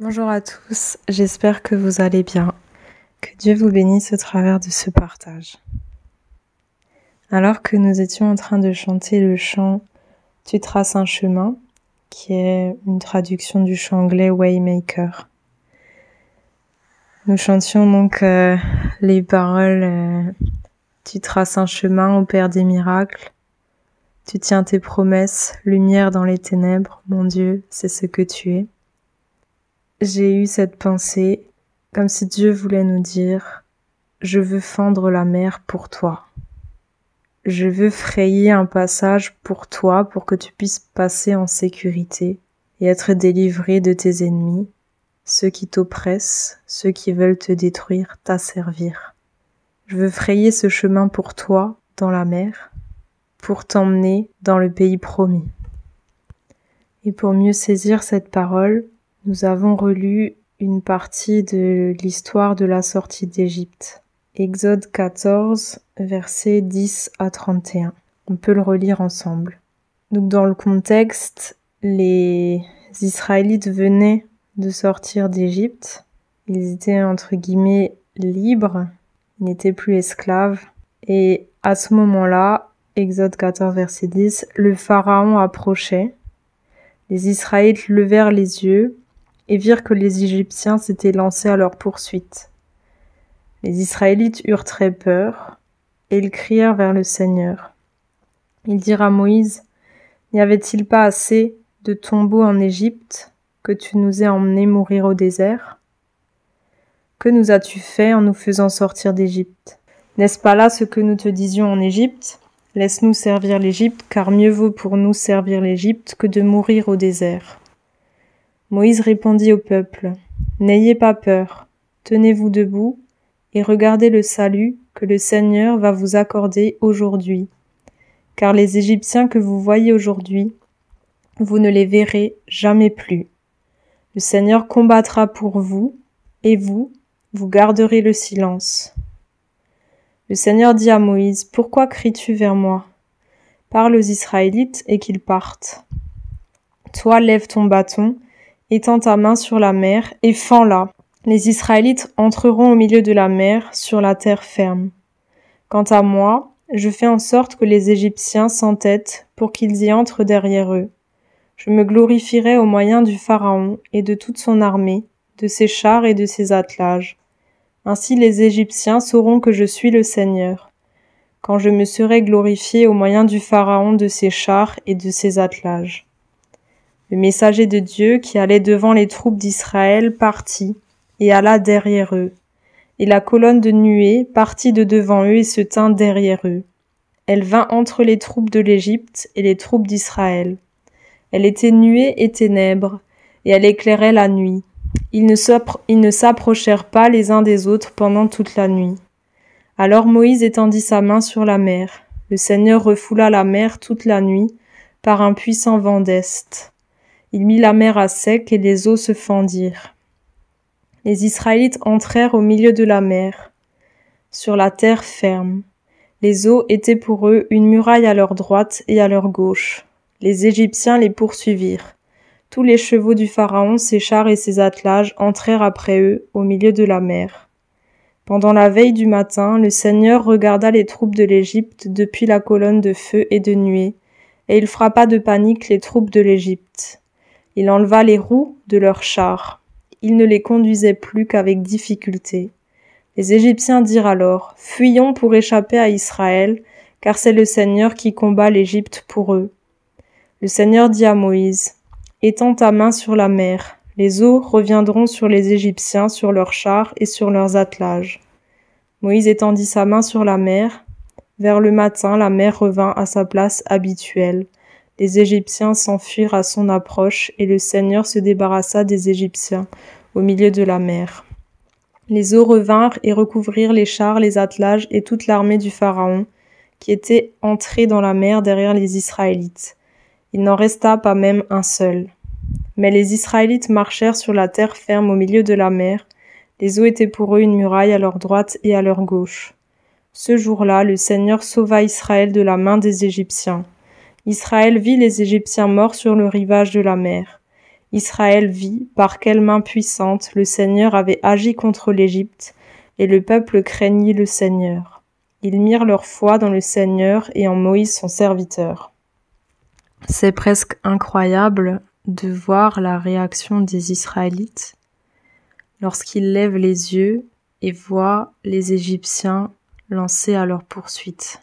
Bonjour à tous, j'espère que vous allez bien. Que Dieu vous bénisse au travers de ce partage. Alors que nous étions en train de chanter le chant « Tu traces un chemin », qui est une traduction du chant anglais « Waymaker », nous chantions donc les paroles « Tu traces un chemin au Père des miracles », « Tu tiens tes promesses, lumière dans les ténèbres, mon Dieu, c'est ce que tu es ». J'ai eu cette pensée, comme si Dieu voulait nous dire « Je veux fendre la mer pour toi. Je veux frayer un passage pour toi pour que tu puisses passer en sécurité et être délivré de tes ennemis, ceux qui t'oppressent, ceux qui veulent te détruire, t'asservir. Je veux frayer ce chemin pour toi dans la mer, pour t'emmener dans le pays promis. » Et pour mieux saisir cette parole, nous avons relu une partie de l'histoire de la sortie d'Égypte. Exode 14, versets 10 à 31. On peut le relire ensemble. Donc dans le contexte, les Israélites venaient de sortir d'Égypte. Ils étaient entre guillemets libres, ils n'étaient plus esclaves. Et à ce moment-là, Exode 14, verset 10, le Pharaon approchait. Les Israélites levèrent les yeux et virent que les Égyptiens s'étaient lancés à leur poursuite. Les Israélites eurent très peur et ils crièrent vers le Seigneur. Ils dirent à Moïse, « N'y avait-il pas assez de tombeaux en Égypte que tu nous aies emmenés mourir au désert ? Que nous as-tu fait en nous faisant sortir d'Égypte ? N'est-ce pas là ce que nous te disions en Égypte ? Laisse-nous servir l'Égypte, car mieux vaut pour nous servir l'Égypte que de mourir au désert. » Moïse répondit au peuple, « N'ayez pas peur, tenez-vous debout et regardez le salut que le Seigneur va vous accorder aujourd'hui. Car les Égyptiens que vous voyez aujourd'hui, vous ne les verrez jamais plus. Le Seigneur combattra pour vous, et vous garderez le silence. » Le Seigneur dit à Moïse, « Pourquoi cries-tu vers moi ? Parle aux Israélites et qu'ils partent. Toi, lève ton bâton, étends ta main sur la mer et fends-la. Les Israélites entreront au milieu de la mer sur la terre ferme. Quant à moi, je fais en sorte que les Égyptiens s'entêtent pour qu'ils y entrent derrière eux. Je me glorifierai au moyen du Pharaon et de toute son armée, de ses chars et de ses attelages. Ainsi les Égyptiens sauront que je suis le Seigneur, quand je me serai glorifié au moyen du Pharaon, de ses chars et de ses attelages. » Le messager de Dieu qui allait devant les troupes d'Israël partit et alla derrière eux. Et la colonne de nuée partit de devant eux et se tint derrière eux. Elle vint entre les troupes de l'Égypte et les troupes d'Israël. Elle était nuée et ténèbres, et elle éclairait la nuit. Ils ne s'approchèrent pas les uns des autres pendant toute la nuit. Alors Moïse étendit sa main sur la mer. Le Seigneur refoula la mer toute la nuit par un puissant vent d'est. Il mit la mer à sec et les eaux se fendirent. Les Israélites entrèrent au milieu de la mer, sur la terre ferme. Les eaux étaient pour eux une muraille à leur droite et à leur gauche. Les Égyptiens les poursuivirent. Tous les chevaux du Pharaon, ses chars et ses attelages entrèrent après eux au milieu de la mer. Pendant la veille du matin, le Seigneur regarda les troupes de l'Égypte depuis la colonne de feu et de nuée, et il frappa de panique les troupes de l'Égypte. Il enleva les roues de leurs chars. Il ne les conduisait plus qu'avec difficulté. Les Égyptiens dirent alors, « Fuyons pour échapper à Israël, car c'est le Seigneur qui combat l'Égypte pour eux. » Le Seigneur dit à Moïse, « Étends ta main sur la mer. Les eaux reviendront sur les Égyptiens, sur leurs chars et sur leurs attelages. » Moïse étendit sa main sur la mer. Vers le matin, la mer revint à sa place habituelle. Les Égyptiens s'enfuirent à son approche, et le Seigneur se débarrassa des Égyptiens au milieu de la mer. Les eaux revinrent et recouvrirent les chars, les attelages et toute l'armée du Pharaon, qui était entrée dans la mer derrière les Israélites. Il n'en resta pas même un seul. Mais les Israélites marchèrent sur la terre ferme au milieu de la mer. Les eaux étaient pour eux une muraille à leur droite et à leur gauche. Ce jour-là, le Seigneur sauva Israël de la main des Égyptiens. Israël vit les Égyptiens morts sur le rivage de la mer. Israël vit par quelle main puissante le Seigneur avait agi contre l'Égypte, et le peuple craignit le Seigneur. Ils mirent leur foi dans le Seigneur et en Moïse son serviteur. C'est presque incroyable de voir la réaction des Israélites lorsqu'ils lèvent les yeux et voient les Égyptiens lancés à leur poursuite.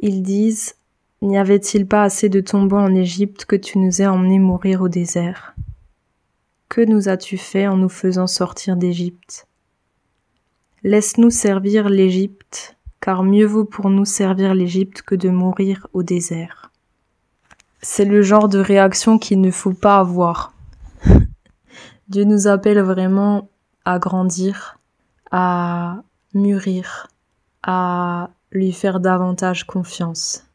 Ils disent: n'y avait-il pas assez de tombeaux en Égypte que tu nous aies emmenés mourir au désert? Que nous as-tu fait en nous faisant sortir d'Égypte? Laisse-nous servir l'Égypte, car mieux vaut pour nous servir l'Égypte que de mourir au désert. C'est le genre de réaction qu'il ne faut pas avoir. Dieu nous appelle vraiment à grandir, à mûrir, à lui faire davantage confiance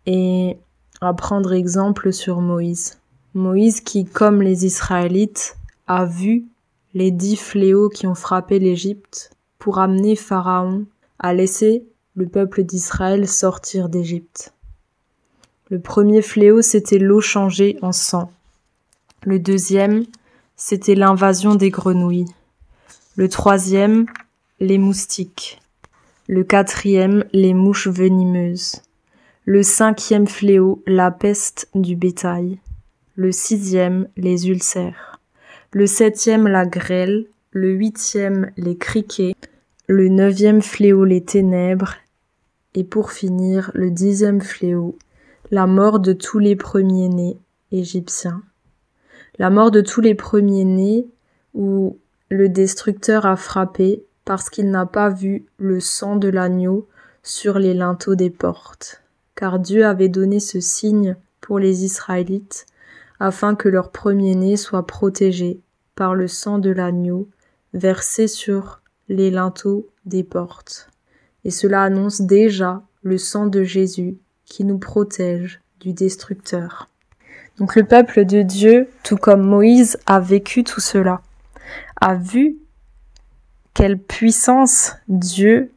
et à prendre exemple sur Moïse. Moïse qui, comme les Israélites, a vu les 10 fléaux qui ont frappé l'Égypte pour amener Pharaon à laisser le peuple d'Israël sortir d'Égypte. Le premier fléau, c'était l'eau changée en sang. Le deuxième, c'était l'invasion des grenouilles. Le troisième, les moustiques. Le quatrième, les mouches venimeuses. Le cinquième fléau, la peste du bétail. Le sixième, les ulcères. Le septième, la grêle. Le huitième, les criquets. Le neuvième fléau, les ténèbres. Et pour finir, le 10e fléau, la mort de tous les premiers-nés égyptiens. La mort de tous les premiers-nés où le destructeur a frappé parce qu'il n'a pas vu le sang de l'agneau sur les linteaux des portes. Car Dieu avait donné ce signe pour les Israélites afin que leur premier-né soit protégé par le sang de l'agneau versé sur les linteaux des portes. Et cela annonce déjà le sang de Jésus qui nous protège du destructeur. Donc le peuple de Dieu, tout comme Moïse, a vécu tout cela, a vu quelle puissance Dieu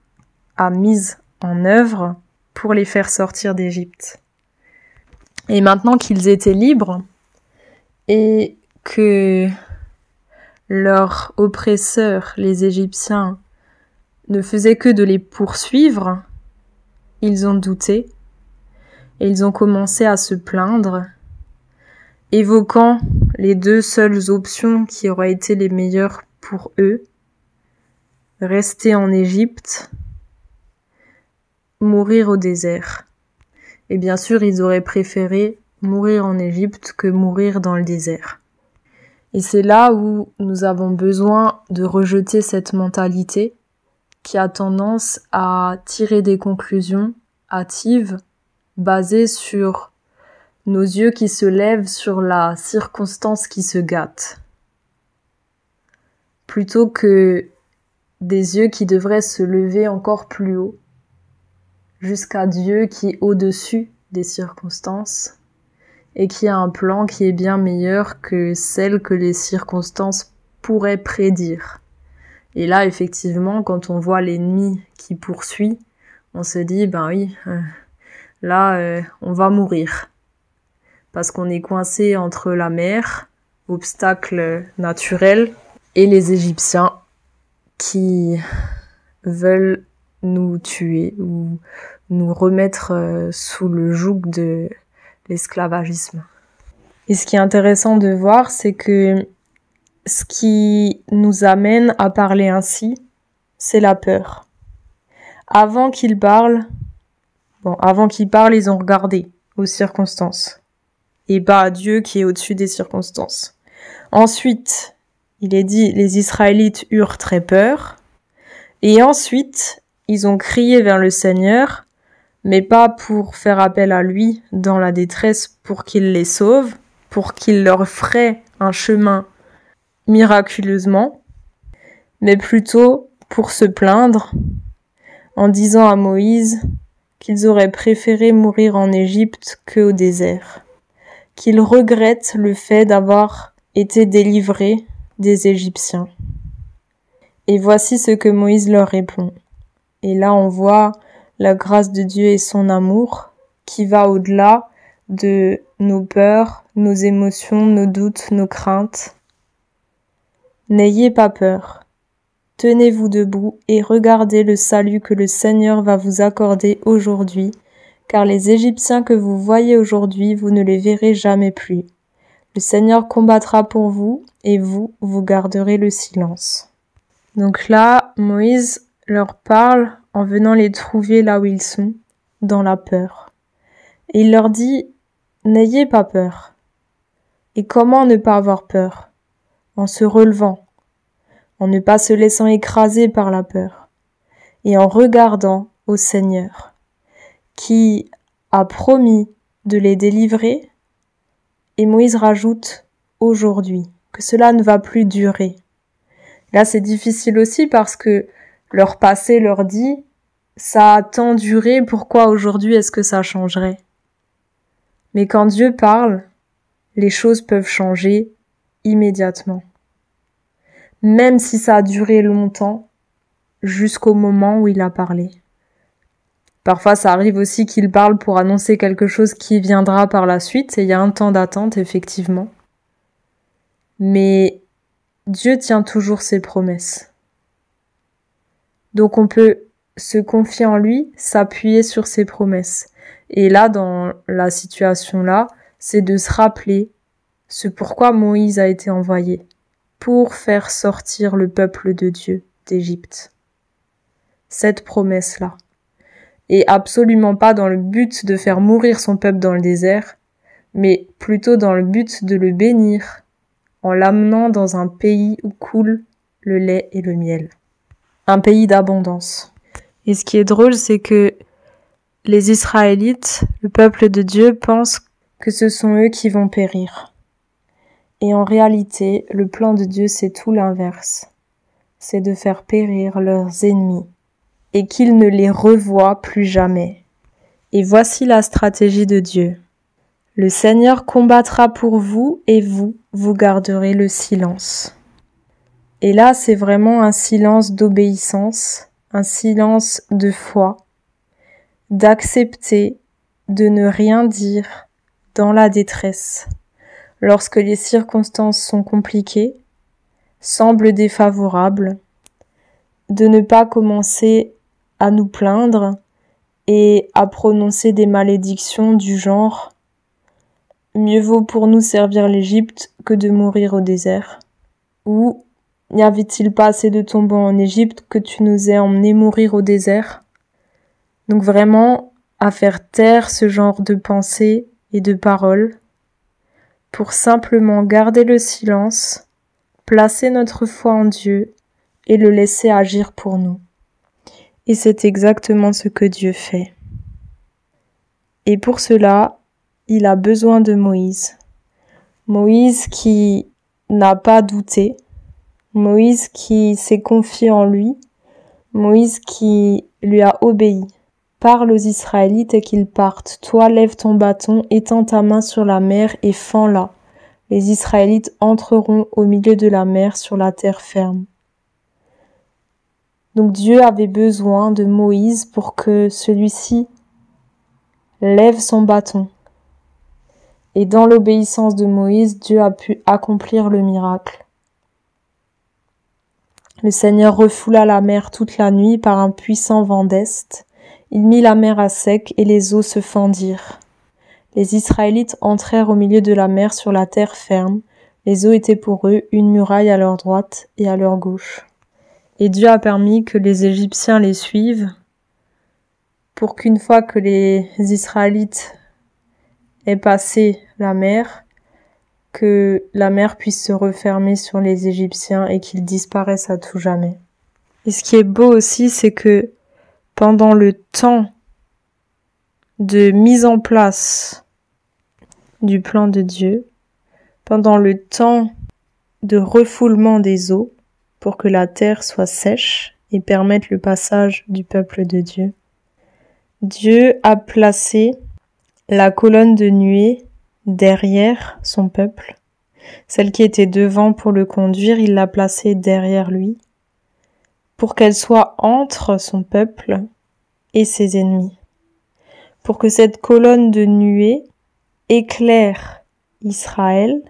a mise en œuvre pour les faire sortir d'Égypte. Et maintenant qu'ils étaient libres et que leurs oppresseurs, les Égyptiens, ne faisaient que de les poursuivre, ils ont douté et ils ont commencé à se plaindre, évoquant les 2 seules options qui auraient été les meilleures pour eux: rester en Égypte, mourir au désert. Et bien sûr, ils auraient préféré mourir en Égypte que mourir dans le désert. Et c'est là où nous avons besoin de rejeter cette mentalité qui a tendance à tirer des conclusions hâtives basées sur nos yeux qui se lèvent sur la circonstance qui se gâte, plutôt que des yeux qui devraient se lever encore plus haut, jusqu'à Dieu qui est au-dessus des circonstances et qui a un plan qui est bien meilleur que celle que les circonstances pourraient prédire. Et là, effectivement, quand on voit l'ennemi qui poursuit, on se dit, ben oui, là, on va mourir. Parce qu'on est coincé entre la mer, obstacle naturel, et les Égyptiens qui veulent nous tuer ou nous remettre sous le joug de l'esclavagisme. Et ce qui est intéressant de voir, c'est que ce qui nous amène à parler ainsi, c'est la peur. Avant qu'ils parlent, ils ont regardé aux circonstances. Et pas à Dieu qui est au-dessus des circonstances. Ensuite, il est dit, les Israélites eurent très peur. Et ensuite, ils ont crié vers le Seigneur, mais pas pour faire appel à lui dans la détresse pour qu'il les sauve, pour qu'il leur ferait un chemin miraculeusement, mais plutôt pour se plaindre en disant à Moïse qu'ils auraient préféré mourir en Égypte qu'au désert, qu'ils regrettent le fait d'avoir été délivrés des Égyptiens. Et voici ce que Moïse leur répond. Et là, on voit la grâce de Dieu et son amour qui va au-delà de nos peurs, nos émotions, nos doutes, nos craintes. N'ayez pas peur. Tenez-vous debout et regardez le salut que le Seigneur va vous accorder aujourd'hui, car les Égyptiens que vous voyez aujourd'hui, vous ne les verrez jamais plus. Le Seigneur combattra pour vous, et vous, vous garderez le silence. Donc là, Moïse leur parle en venant les trouver là où ils sont, dans la peur. Et il leur dit, n'ayez pas peur. Et comment ne pas avoir peur? En se relevant, en ne pas se laissant écraser par la peur, et en regardant au Seigneur, qui a promis de les délivrer. Et Moïse rajoute aujourd'hui que cela ne va plus durer. Là, c'est difficile aussi parce que leur passé leur dit ça a tant duré, pourquoi aujourd'hui est-ce que ça changerait? Mais quand Dieu parle, les choses peuvent changer immédiatement. Même si ça a duré longtemps, jusqu'au moment où il a parlé. Parfois, ça arrive aussi qu'il parle pour annoncer quelque chose qui viendra par la suite, et il y a un temps d'attente, effectivement. Mais Dieu tient toujours ses promesses. Donc on peut se confier en lui, s'appuyer sur ses promesses. Et là, dans la situation-là, c'est de se rappeler ce pourquoi Moïse a été envoyé, pour faire sortir le peuple de Dieu d'Égypte. Cette promesse-là. Et absolument pas dans le but de faire mourir son peuple dans le désert, mais plutôt dans le but de le bénir, en l'amenant dans un pays où coule le lait et le miel. Un pays d'abondance. Et ce qui est drôle, c'est que les Israélites, le peuple de Dieu, pensent que ce sont eux qui vont périr. Et en réalité, le plan de Dieu, c'est tout l'inverse. C'est de faire périr leurs ennemis, et qu'ils ne les revoient plus jamais. Et voici la stratégie de Dieu. Le Seigneur combattra pour vous, et vous, vous garderez le silence. Et là, c'est vraiment un silence d'obéissance, un silence de foi, d'accepter de ne rien dire dans la détresse, lorsque les circonstances sont compliquées, semblent défavorables, de ne pas commencer à nous plaindre et à prononcer des malédictions du genre « Mieux vaut pour nous servir l'Égypte que de mourir au désert » ou « N'y avait-il pas assez de tombeaux en Égypte que tu nous aies emmenés mourir au désert ?» Donc vraiment, à faire taire ce genre de pensées et de paroles pour simplement garder le silence, placer notre foi en Dieu et le laisser agir pour nous. Et c'est exactement ce que Dieu fait. Et pour cela, il a besoin de Moïse. Moïse qui n'a pas douté, Moïse qui s'est confié en lui, Moïse qui lui a obéi. Parle aux Israélites et qu'ils partent. Toi, lève ton bâton, étends ta main sur la mer et fends-la. Les Israélites entreront au milieu de la mer sur la terre ferme. Donc Dieu avait besoin de Moïse pour que celui-ci lève son bâton. Et dans l'obéissance de Moïse, Dieu a pu accomplir le miracle. Le Seigneur refoula la mer toute la nuit par un puissant vent d'est. Il mit la mer à sec et les eaux se fendirent. Les Israélites entrèrent au milieu de la mer sur la terre ferme. Les eaux étaient pour eux une muraille à leur droite et à leur gauche. Et Dieu a permis que les Égyptiens les suivent pour qu'une fois que les Israélites aient passé la mer, que la mer puisse se refermer sur les Égyptiens et qu'ils disparaissent à tout jamais. Et ce qui est beau aussi, c'est que pendant le temps de mise en place du plan de Dieu, pendant le temps de refoulement des eaux pour que la terre soit sèche et permette le passage du peuple de Dieu, Dieu a placé la colonne de nuée derrière son peuple. Celle qui était devant pour le conduire, il l'a placée derrière lui, pour qu'elle soit entre son peuple et ses ennemis. Pour que cette colonne de nuée éclaire Israël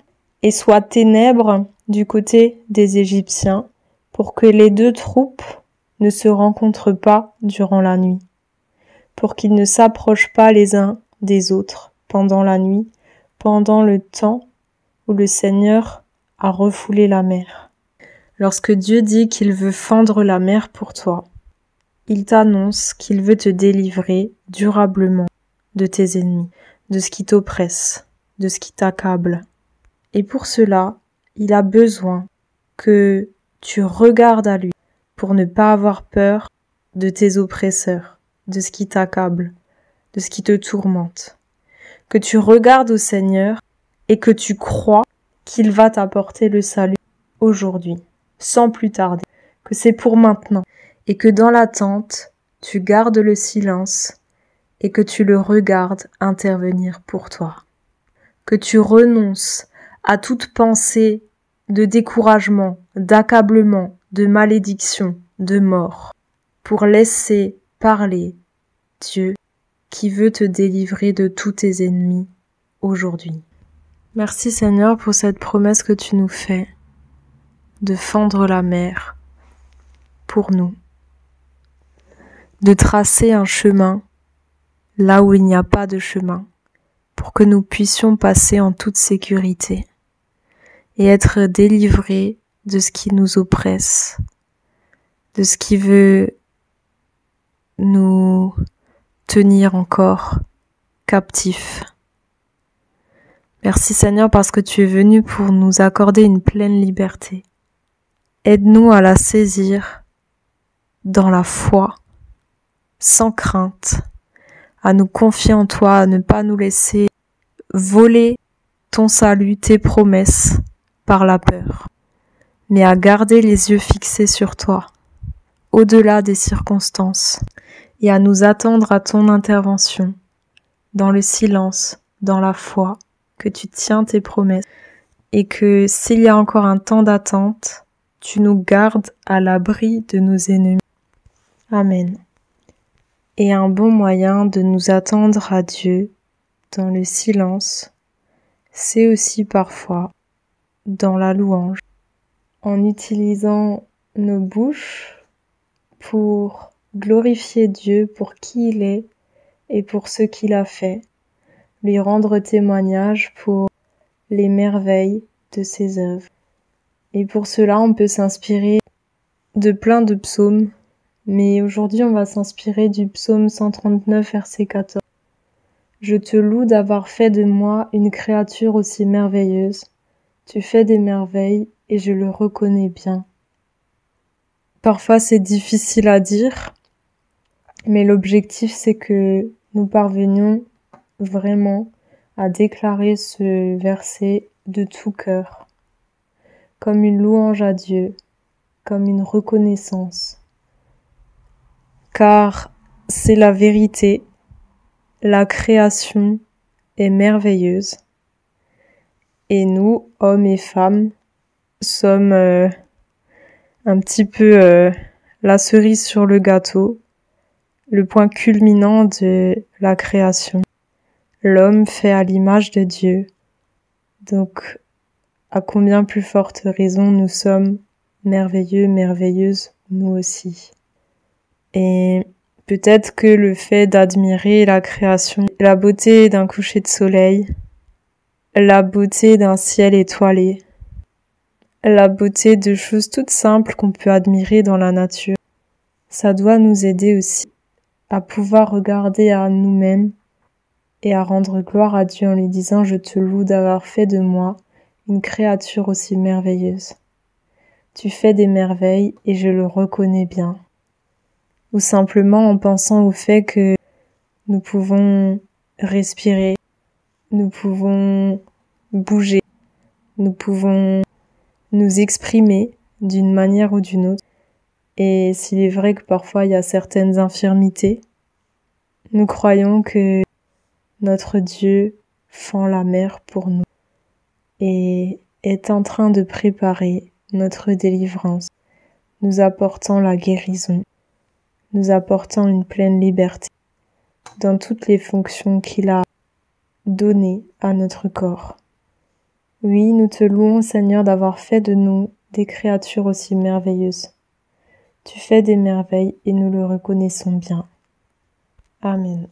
et sois ténèbres du côté des Égyptiens pour que les deux troupes ne se rencontrent pas durant la nuit, pour qu'ils ne s'approchent pas les uns des autres pendant la nuit, pendant le temps où le Seigneur a refoulé la mer. Lorsque Dieu dit qu'il veut fendre la mer pour toi, il t'annonce qu'il veut te délivrer durablement de tes ennemis, de ce qui t'oppresse, de ce qui t'accable. Et pour cela, il a besoin que tu regardes à lui pour ne pas avoir peur de tes oppresseurs, de ce qui t'accable, de ce qui te tourmente. Que tu regardes au Seigneur et que tu crois qu'il va t'apporter le salut aujourd'hui, sans plus tarder, que c'est pour maintenant, et que dans l'attente, tu gardes le silence et que tu le regardes intervenir pour toi. Que tu renonces à toute pensée de découragement, d'accablement, de malédiction, de mort, pour laisser parler Dieu qui veut te délivrer de tous tes ennemis aujourd'hui. Merci Seigneur pour cette promesse que tu nous fais de fendre la mer pour nous, de tracer un chemin là où il n'y a pas de chemin, pour que nous puissions passer en toute sécurité et être délivrés de ce qui nous oppresse, de ce qui veut nous tenir encore captifs. Merci Seigneur parce que tu es venu pour nous accorder une pleine liberté. Aide-nous à la saisir dans la foi, sans crainte, à nous confier en toi, à ne pas nous laisser voler ton salut, tes promesses par la peur, mais à garder les yeux fixés sur toi, au-delà des circonstances, et à nous attendre à ton intervention, dans le silence, dans la foi, que tu tiens tes promesses, et que s'il y a encore un temps d'attente, tu nous gardes à l'abri de nos ennemis. Amen. Et un bon moyen de nous attendre à Dieu dans le silence, c'est aussi parfois dans la louange, en utilisant nos bouches pour glorifier Dieu pour qui il est et pour ce qu'il a fait, lui rendre témoignage pour les merveilles de ses œuvres. Et pour cela, on peut s'inspirer de plein de psaumes, mais aujourd'hui, on va s'inspirer du psaume 139, verset 14. Je te loue d'avoir fait de moi une créature aussi merveilleuse. Tu fais des merveilles et je le reconnais bien. Parfois, c'est difficile à dire, mais l'objectif, c'est que nous parvenions vraiment à déclarer ce verset de tout cœur, comme une louange à Dieu, comme une reconnaissance. Car c'est la vérité, la création est merveilleuse. Et nous, hommes et femmes, sommes un petit peu la cerise sur le gâteau, le point culminant de la création. L'homme fait à l'image de Dieu. Donc, à combien plus forte raison nous sommes merveilleux, merveilleuses, nous aussi. Et peut-être que le fait d'admirer la création, la beauté d'un coucher de soleil, la beauté d'un ciel étoilé, la beauté de choses toutes simples qu'on peut admirer dans la nature, ça doit nous aider aussi à pouvoir regarder à nous-mêmes et à rendre gloire à Dieu en lui disant « Je te loue d'avoir fait de moi une créature aussi merveilleuse. Tu fais des merveilles et je le reconnais bien. » Ou simplement en pensant au fait que nous pouvons respirer, nous pouvons bouger, nous pouvons nous exprimer d'une manière ou d'une autre. Et s'il est vrai que parfois il y a certaines infirmités, nous croyons que notre Dieu fend la mer pour nous et est en train de préparer notre délivrance, nous apportant la guérison, nous apportant une pleine liberté dans toutes les fonctions qu'il a donné à notre corps. Oui, nous te louons, Seigneur, d'avoir fait de nous des créatures aussi merveilleuses. Tu fais des merveilles et nous le reconnaissons bien. Amen.